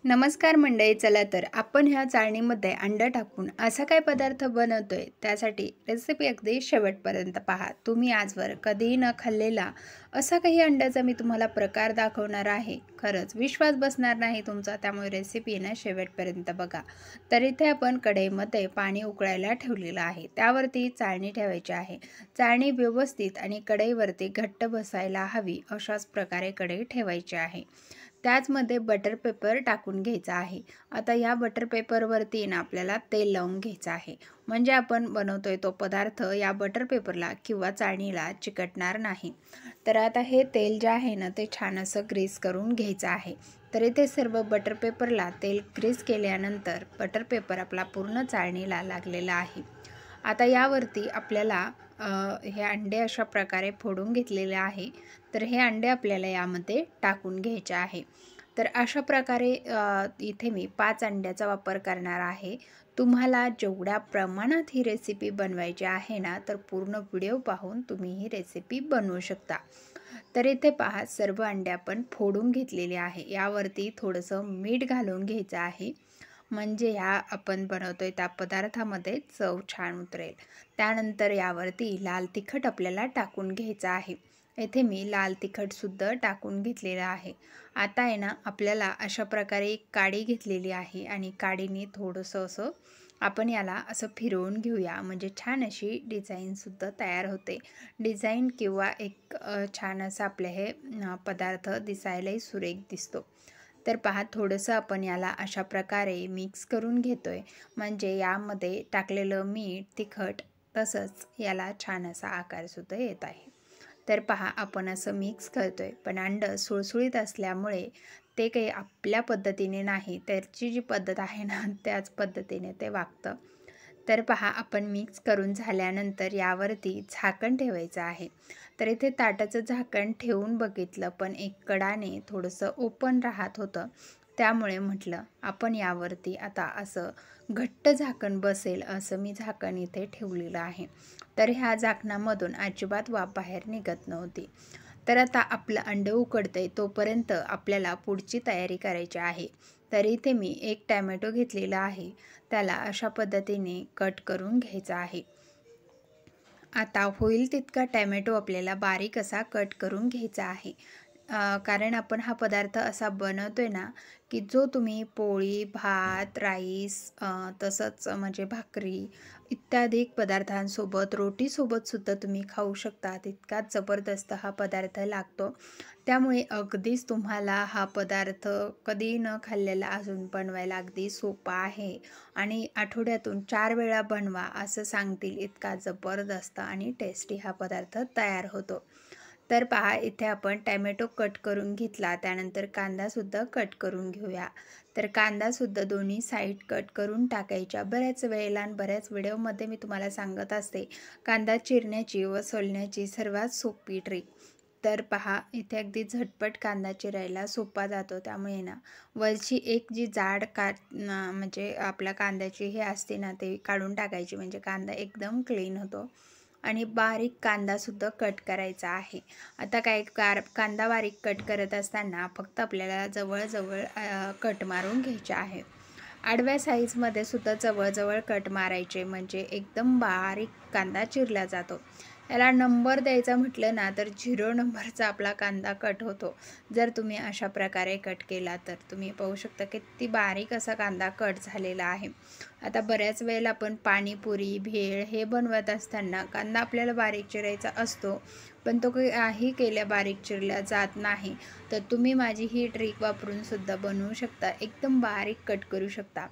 नमस्कार मंडळी. चला तर आपण ह्या चाळणीमध्ये अंडं टाकून असा काय पदार्थ बनवतोय, त्यासाठी रेसिपी अगदी शेवटपर्यंत पहा. तुम्ही आजवर कधीही न खाल्लेला असा काही अंड्याचा मी तुम्हाला प्रकार दाखवणार आहे. खरंच विश्वास बसणार नाही तुमचा, त्यामुळे रेसिपी ना शेवटपर्यंत बघा. तर इथे आपण कढईमध्ये पाणी उकळायला ठेवलेलं आहे, त्यावरती चाळणी ठेवायची आहे. चाळणी व्यवस्थित आणि कढईवरती घट्ट बसायला हवी अशाच प्रकारे कढई ठेवायची आहे. त्याचमध्ये बटर पेपर टाकून घ्यायचा आहे. आता या बटर पेपरवरती ना आपल्याला तेल लावून घ्यायचं आहे, म्हणजे आपण बनवतोय तो पदार्थ या बटर पेपरला किंवा चाळणीला चिकटणार नाही. तर आता हे तेल जे आहे ना ते छान असं ग्रीस करून घ्यायचं आहे. तर इथे सर्व बटर पेपरला तेल ग्रीस केल्यानंतर बटर पेपर आपला पूर्ण चाळणीला लागलेला आहे. आता यावरती आपल्याला हे अंडे अशा प्रकारे फोडून घेतलेले आहे. तर हे अंडे आपल्याला यामध्ये टाकून घ्यायचे आहे. तर अशा प्रकारे इथे मी 5 अंड्याचा वापर करणार आहे. तुम्हाला जेवढ्या प्रमाणात ही रेसिपी बनवायची आहे ना, तर पूर्ण व्हिडिओ पाहून तुम्ही ही रेसिपी बनवू शकता. तर इथे पहा, सर्व अंडे आपण फोडून घेतलेले आहे. यावरती थोडंसं मीठ घालून घ्यायचं आहे, म्हणजे ह्या आपण बनवतोय त्या पदार्थामध्ये चव छान उतरेल. त्यानंतर यावरती लाल तिखट आपल्याला टाकून घ्यायचं आहे. येथे मी लाल तिखटसुद्धा टाकून घेतलेलं आहे. आता आहे ना आपल्याला अशा प्रकारे एक काडी घेतलेली आहे आणि काडीने थोडंसं असं आपण याला असं फिरवून घेऊया, म्हणजे छान अशी डिझाईनसुद्धा तयार होते. डिझाईन किंवा एक छान असं आपले हे पदार्थ दिसायलाही सुरेख दिसतो. तर पहा, थोडंसं आपण याला अशा प्रकारे मिक्स करून घेतोय, म्हणजे यामध्ये टाकलेलं मीठ, तिखट तसंच याला छान असा आकारसुद्धा येत आहे. तर पहा, आपण असं मिक्स करतोय, पण अंडं सुळसुळीत असल्यामुळे ते काही आपल्या पद्धतीने नाही, त्याची जी पद्धत आहे ना त्याच पद्धतीने ते वागतं. तर पहा, आपण मिक्स करून झाल्यानंतर यावरती झाकण ठेवायचं आहे. तर इथे ताटाचं झाकण ठेवून बघितलं, पण एक कडाने थोडंसं ओपन राहत होतं. त्यामुळे म्हटलं आपण यावरती आता असं घट्ट झाकण बसेल असं मी झाकण इथे ठेवलेलं आहे. तर ह्या झाकणामधून अजिबात वाफ बाहेर निघत नव्हती. तर आता आपलं अंडं उकडतंय तोपर्यंत आपल्याला पुढची तयारी करायची आहे. तर इथे मी एक टॅमॅटो घेतलेला आहे, त्याला अशा पद्धतीने कट करून घ्यायचा आहे. आता होईल तितका टॅमॅटो आपल्याला बारीक असा कट करून घ्यायचा आहे. कारण आपण हा पदार्थ असा बनवतोय ना, की जो तुम्ही पोळी, भात, राईस तसंच म्हणजे भाकरी इत्यादी पदार्थांसोबत, रोटीसोबतसुद्धा तुम्ही खाऊ शकता. तितकाच जबरदस्त हा पदार्थ लागतो. त्यामुळे अगदीच तुम्हाला हा पदार्थ कधी न खाल्लेला अजून बनवायला अगदी सोपा आहे आणि आठवड्यातून 4 वेळा बनवा असं सांगतील, इतका जबरदस्त आणि टेस्टी हा पदार्थ तयार होतो. तर पहा, इथे आपण टॅमॅटो कट करून घेतला, त्यानंतर कांदासुद्धा कट करून घेऊया. तर कांदासुद्धा दोन्ही साईड कट करून टाकायच्या. बऱ्याच वेळेला आणि बऱ्याच व्हिडिओमध्ये मी तुम्हाला सांगत असते, कांदा चिरण्याची व सोलण्याची सर्वात सोपी ट्रिक. तर पहा, इथे अगदी झटपट कांदा चिरायला सोपा जातो. त्यामुळे ना वरची एक जी जाड म्हणजे आपल्या कांद्याची हे असते ना, ते काढून टाकायची, म्हणजे कांदा एकदम क्लीन होतो. आणि बारीक कांदासुद्धा कट करायचा आहे. आता काय कांदा बारीक कट करत असताना फक्त आपल्याला जवळजवळ कट मारून घ्यायचे आहे. आडव्या साईजमध्ये सुद्धा जवळजवळ कट मारायचे, म्हणजे एकदम बारीक कांदा चिरला जातो. याला नंबर द्यायचा म्हटलं ना तर 0 नंबरचा आपला कांदा कट होतो. जर तुम्ही अशा प्रकारे कट केला तर तुम्ही पाहू शकता किती बारीक असा कांदा कट झालेला आहे. आता बऱ्याच वेळेला आपण पाणीपुरी, भेळ हे बनवत असताना कांदा आपल्याला बारीक चिरायचा असतो, पण तो काही केल्या बारीक चिरला जात नाही. तर तुम्ही माझी ही ट्रिक वापरून सुद्धा बनवू शकता, एकदम बारीक कट करू शकता.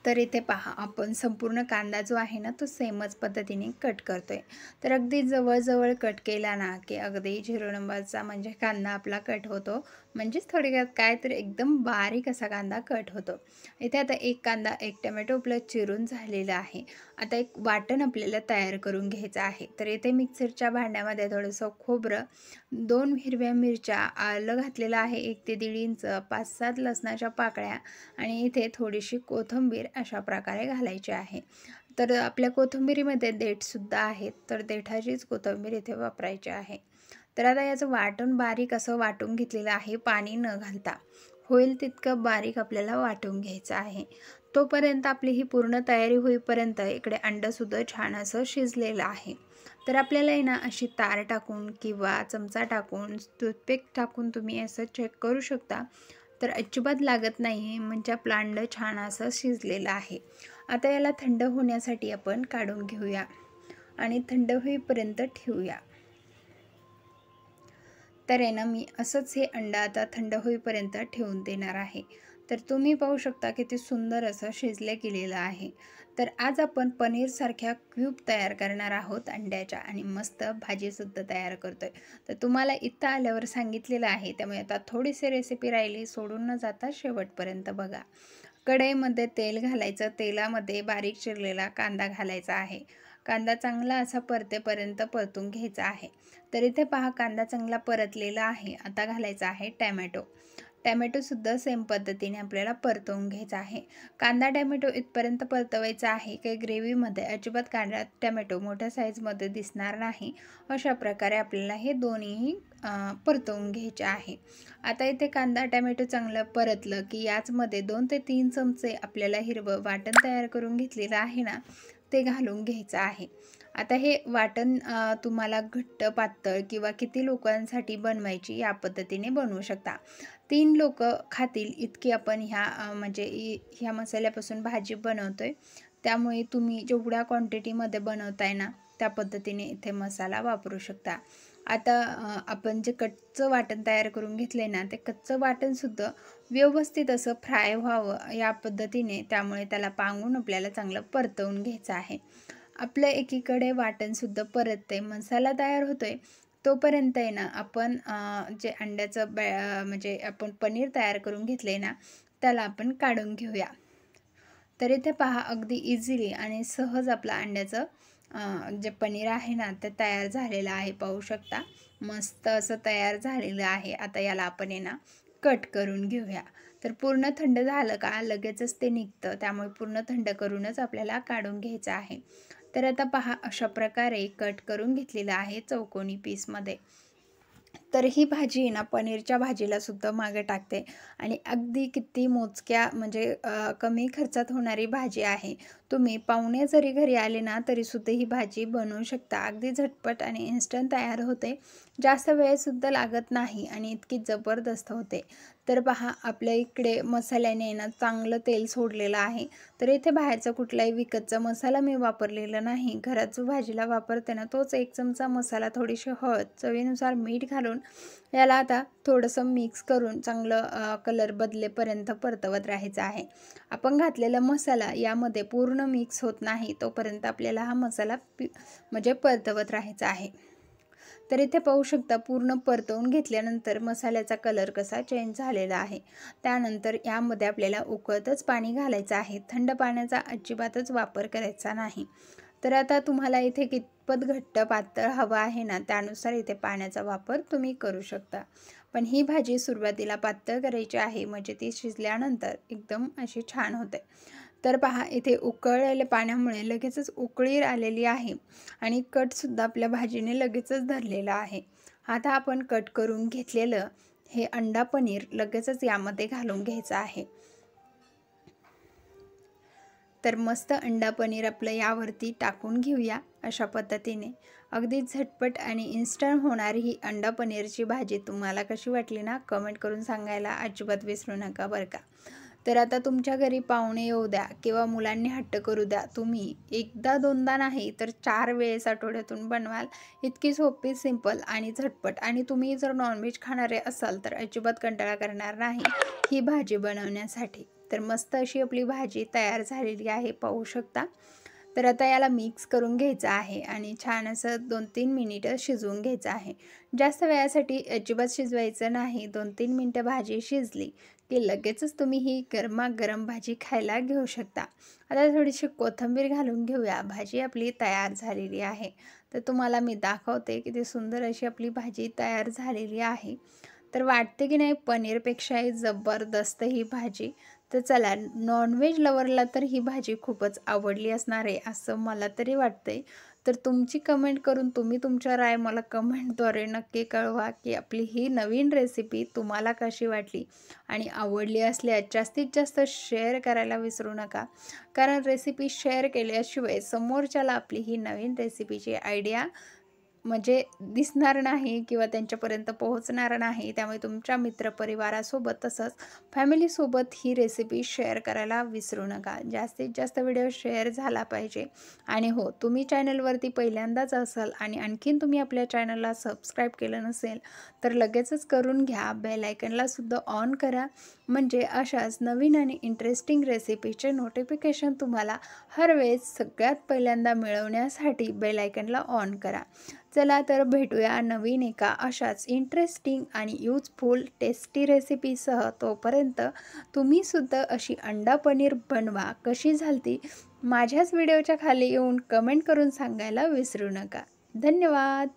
तर इथे पहा, आपण संपूर्ण कांदा जो आहे ना तो सेमच पद्धतीने कट करतोय. तर अगदी जवळजवळ कट केला ना की अगदी 0 नंबरचा म्हणजे कांदा आपला कट होतो. म्हणजेच थोडक्यात काय तर एकदम बारीक असा कांदा कट होतो. इथे आता एक कांदा, एक टोमॅटो आपलं चिरून झालेला आहे. आता एक वाटण आपल्याला तयार करून घ्यायचं आहे. तर इथे मिक्सरच्या भांड्यामध्ये थोडंसं खोबरं, 2 हिरव्या मिरच्या, आलं घातलेलं आहे 1 ते 1.5 इंच, 5-7 लसणाच्या पाकळ्या आणि इथे थोडीशी कोथिंबीर अशा प्रकारे घालायची आहे. तर आपल्या कोथिंबीरीमध्ये देठसुद्धा आहेत, तर देठाचीच कोथिंबीर इथे वापरायची आहे. तर आता याचं वाटण बारीक असं वाटून घेतलेलं आहे, पाणी न घालता. होईल तितकं बारीक आपल्याला वाटून घ्यायचं आहे. तोपर्यंत आपली ही पूर्ण तयारी होईपर्यंत इकडे अंडंसुद्धा छान असं शिजलेलं आहे. तर आपल्याला आहे ना अशी तार टाकून किंवा चमचा टाकून टूथपिक टाकून तुम्ही असं चेक करू शकता. तर अजिबात लागत नाही आहे, म्हणजे आपलं अंडं छान असं शिजलेलं आहे. आता याला थंड होण्यासाठी आपण काढून घेऊया आणि थंड होईपर्यंत ठेवूया. तर आहे ना मी असंच हे अंडं आता थंड होईपर्यंत ठेवून देणार आहे. तर तुम्ही पाहू शकता किती सुंदर असं शिजले गेलेलं आहे. तर आज आपण पनीरसारख्या क्यूब तयार करणार आहोत अंड्याच्या आणि मस्त भाजीसुद्धा तयार करतोय. तर तुम्हाला इथं आल्यावर सांगितलेलं आहे, त्यामुळे आता थोडीशी रेसिपी राहिली, सोडून न जाता शेवटपर्यंत बघा. कढईमध्ये तेल घालायचं, तेलामध्ये बारीक चिरलेला कांदा घालायचा आहे. कांदा चांगला असा परतेपर्यंत परतून घ्यायचा आहे. तर इथे पहा कांदा चांगला परतलेला आहे. आता घालायचा आहे टॅमॅटो. टॅमॅटोसुद्धा सेम पद्धतीने आपल्याला परतवून घ्यायचा आहे. कांदा टॅमॅटो इथपर्यंत परतवायचा आहे की ग्रेव्हीमध्ये अजिबात कांदा टॅमॅटो मोठ्या साईजमध्ये दिसणार नाही. अशा प्रकारे आपल्याला हे दोन्हीही परतवून घ्यायचे आहे. आता इथे कांदा टॅमॅटो चांगलं परतलं की याचमध्ये 2 ते 3 चमचे आपल्याला हिरवं वाटण तयार करून घेतलेलं आहे ना, ते घालून घ्यायचं आहे. आता हे वाटण तुम्हाला घट्ट पातळ किंवा किती लोकांसाठी बनवायची या पद्धतीने बनवू शकता. 3 लोकं खातील इतकी आपण म्हणजे ह्या मसाल्यापासून भाजी बनवतोय. त्यामुळे तुम्ही जेवढ्या क्वांटिटीमध्ये बनवताय ना, त्या पद्धतीने इथे मसाला वापरू शकता. आता आपण जे कच्चं वाटण तयार करून घेतले ना, ते कच्चं वाटणसुद्धा व्यवस्थित असं फ्राय व्हावं या पद्धतीने, त्यामुळे त्याला पांगून आपल्याला चांगलं परतवून घ्यायचं आहे. आपलं एकीकडे वाटणसुद्धा परतते, मसाला तयार होतोय. तोपर्यंत आहे ना आपण जे अंड्याचं म्हणजे आपण पनीर तयार करून घेतले ना, त्याला आपण काढून घेऊया. तर इथे पहा अगदी इझिली आणि सहज आपलं अंड्याचं जे पनीर आहे ना, ते तयार झालेलं आहे. पाहू शकता मस्त असं तयार झालेलं आहे. आता याला आपण आहे ना कट करून घेऊया. तर पूर्ण थंड झालं का लगेचच ते निघतं, त्यामुळे पूर्ण थंड करूनच आपल्याला काढून घ्यायचं आहे. तर आता पहा अशा प्रकारे कट करून घेतलेलं आहे चौकोनी पीसमध्ये. तर ही भाजी आहे ना पनीरच्या भाजीला सुद्धा मागे टाकते आणि अगदी किती मोजक्या म्हणजे कमी खर्चात होणारी भाजी आहे. तुम्ही पाहुणे जरी घरी आले ना तरीसुद्धा ही भाजी बनवू शकता. अगदी झटपट आणि इन्स्टंट तयार होते. जास्त वेळसुद्धा लागत नाही आणि इतकी जबरदस्त होते. तर पहा आपल्या इकडे मसाल्याने ना चांगलं तेल सोडलेलं आहे. तर इथे बाहेरचा कुठलाही विकतचा मसाला मी वापरलेला नाही. घरात जो भाजीला वापरते ना तोच 1 चमचा मसाला, थोडीशी हळद, चवीनुसार मीठ घालून याला आता थोडंसं मिक्स करून चांगलं कलर बदलेपर्यंत परतवत राहायचं आहे. आपण घातलेला मसाला यामध्ये पूर्ण मिक्स होत नाही तोपर्यंत आपल्याला हा मसाला म्हणजे परतवत राहायचा आहे. तर इथे पाहू शकता पूर्ण परतवून घेतल्यानंतर मसाल्याचा कलर कसा चेंज झालेला आहे. त्यानंतर यामध्ये आपल्याला उकळतच पाणी घालायचं आहे. थंड पाण्याचा अजिबातच वापर करायचा नाही. तर आता तुम्हाला इथे कितपत घट्ट पातळ हवं आहे ना, त्यानुसार इथे पाण्याचा वापर तुम्ही करू शकता. पण ही भाजी सुरुवातीला पातळ करायची आहे, म्हणजे ती शिजल्यानंतर एकदम अशी छान होते. तर पहा इथे उकळलेल्या पाण्यामुळे लगेचच उकळी आलेली आहे आणि कटसुद्धा आपल्या भाजीने लगेचच धरलेला आहे. आता आपण कट करून घेतलेलं हे अंडा पनीर लगेचच यामध्ये घालून घ्यायचं आहे. तर मस्त अंडा पनीर आपलं यावरती टाकून घेऊया. अशा पद्धतीने अगदी झटपट आणि इन्स्टंट होणारी ही अंडा पनीरची भाजी तुम्हाला कशी वाटली ना, कमेंट करून सांगायला अजिबात विसरू नका बरं का. तर आता तुमच्या घरी पाहुणे येऊ द्या किंवा मुलांनी हट्ट करू द्या, तुम्ही एकदा दोनदा नाही तर 4 वेळेस आठवड्यातून बनवाल. इतकी सोपी, सिंपल आणि झटपट. आणि तुम्ही जर नॉनव्हेज खाणारे असाल तर अजिबात कंटाळा करणार नाही ही भाजी बनवण्यासाठी. तर मस्त अशी आपली भाजी तयार झालेली आहे, पाहू शकता. तर आता याला मिक्स करून घ्यायचं आहे आणि छान असं 2-3 मिनिटं शिजवून घ्यायचं आहे. जास्त वेळासाठी अजिबात शिजवायचं नाही. 2-3 मिनटं भाजी शिजली की लगेचच तुम्ही ही गरमागरम भाजी खायला घेऊ शकता. आता थोडीशी कोथिंबीर घालून घेऊया. भाजी आपली तयार झालेली आहे. तर तुम्हाला मी दाखवते किती सुंदर अशी आपली भाजी तयार झालेली आहे. तर वाटते की नाही पनीरपेक्षाही जबरदस्त ही भाजी. तर चला, नॉनव्हेज लवरला तर ही भाजी खूपच आवडली असणार आहे असं मला तरी वाटतंय. तर तुमची कमेंट करून तुम्ही तुमच्या राय मला कमेंटद्वारे नक्की कळवा, की आपली ही नवीन रेसिपी तुम्हाला कशी वाटली आणि आवडली असल्यास जास्तीत जास्त शेअर करायला विसरू नका. कारण रेसिपी शेअर केल्याशिवाय समोरच्याला आपली ही नवीन रेसिपीची आयडिया म्हणजे दिसणार नाही किंवा त्यांच्यापर्यंत पोहोचणार नाही. त्यामुळे तुमच्या मित्रपरिवारासोबत तसंच फॅमिलीसोबत ही रेसिपी शेअर करायला विसरू नका. जास्तीत जास्त व्हिडिओ शेअर झाला पाहिजे. आणि हो, तुम्ही चॅनलवरती पहिल्यांदाच असाल आणि आणखीन तुम्ही आपल्या चॅनलला सबस्क्राईब केलं नसेल, तर लगेचच करून घ्या. बेल आयकनला सुद्धा ऑन करा. म्हणजे अशाच नवीन आणि इंटरेस्टिंग रेसिपीचे नोटिफिकेशन तुम्हाला हर वेळेस सगळ्यात पहिल्यांदा मिळवण्यासाठी बेल आयकनला ऑन करा. चला तर भेटूया नवीन एका अशाच इंटरेस्टिंग आणि यूजफुल टेस्टी रेसिपीसह. तोपर्यंत तुम्हीसुद्धा अशी अंडा पनीर बनवा. कशी झालती माझ्याच व्हिडिओच्या खाली येऊन कमेंट करून सांगायला विसरू नका. धन्यवाद.